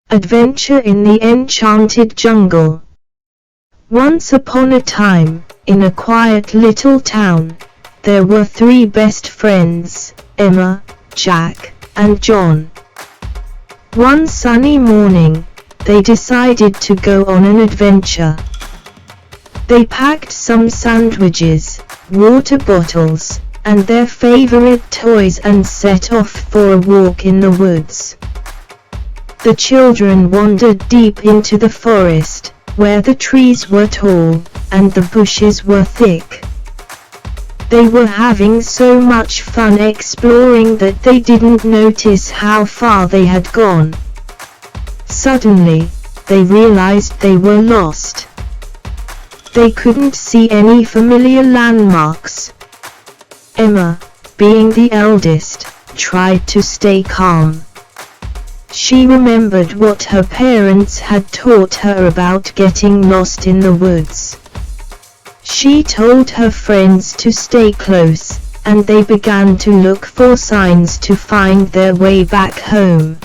Adventure in the Enchanted Jungle. Once upon a time, in a quiet little town, there were three best friends, Emma, Jack, and John. One sunny morning, they decided to go on an adventure. They packed some sandwiches, water bottles, and their favorite toys and set off for a walk in the woods. The children wandered deep into the forest, where the trees were tall, and the bushes were thick. They were having so much fun exploring that they didn't notice how far they had gone. Suddenly, they realized they were lost. They couldn't see any familiar landmarks. Emma, being the eldest, tried to stay calm. She remembered what her parents had taught her about getting lost in the woods. She told her friends to stay close, and they began to look for signs to find their way back home.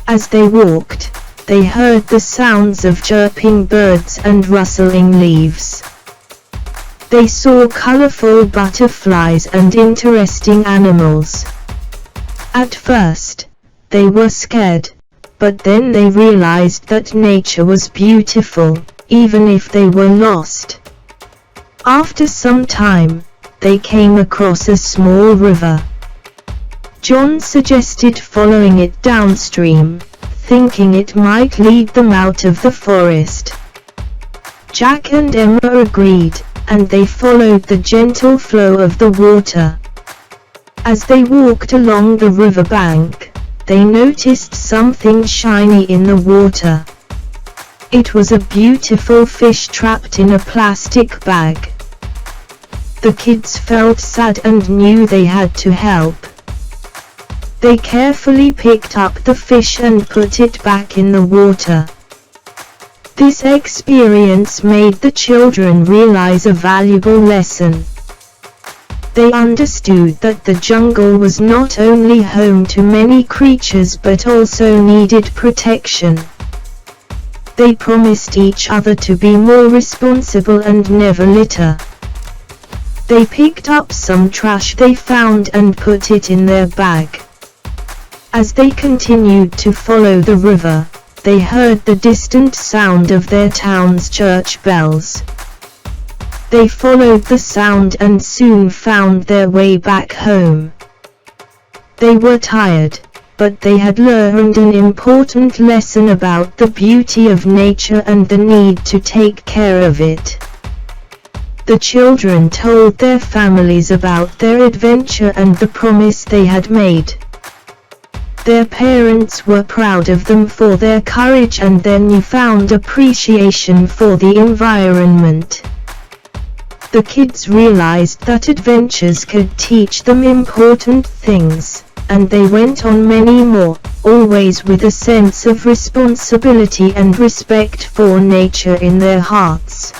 As they walked, they heard the sounds of chirping birds and rustling leaves. They saw colorful butterflies and interesting animals. At first, they were scared, but then they realized that nature was beautiful, even if they were lost. After some time, they came across a small river. John suggested following it downstream, thinking it might lead them out of the forest. Jack and Emma agreed, and they followed the gentle flow of the water. As they walked along the river bank, they noticed something shiny in the water. It was a beautiful fish trapped in a plastic bag. The kids felt sad and knew they had to help. They carefully picked up the fish and put it back in the water. This experience made the children realize a valuable lesson. They understood that the jungle was not only home to many creatures but also needed protection. They promised each other to be more responsible and never litter. They picked up some trash they found and put it in their bag. As they continued to follow the river, they heard the distant sound of their town's church bells. They followed the sound and soon found their way back home. They were tired, but they had learned an important lesson about the beauty of nature and the need to take care of it. The children told their families about their adventure and the promise they had made. Their parents were proud of them for their courage and their newfound appreciation for the environment. The kids realized that adventures could teach them important things, and they went on many more, always with a sense of responsibility and respect for nature in their hearts.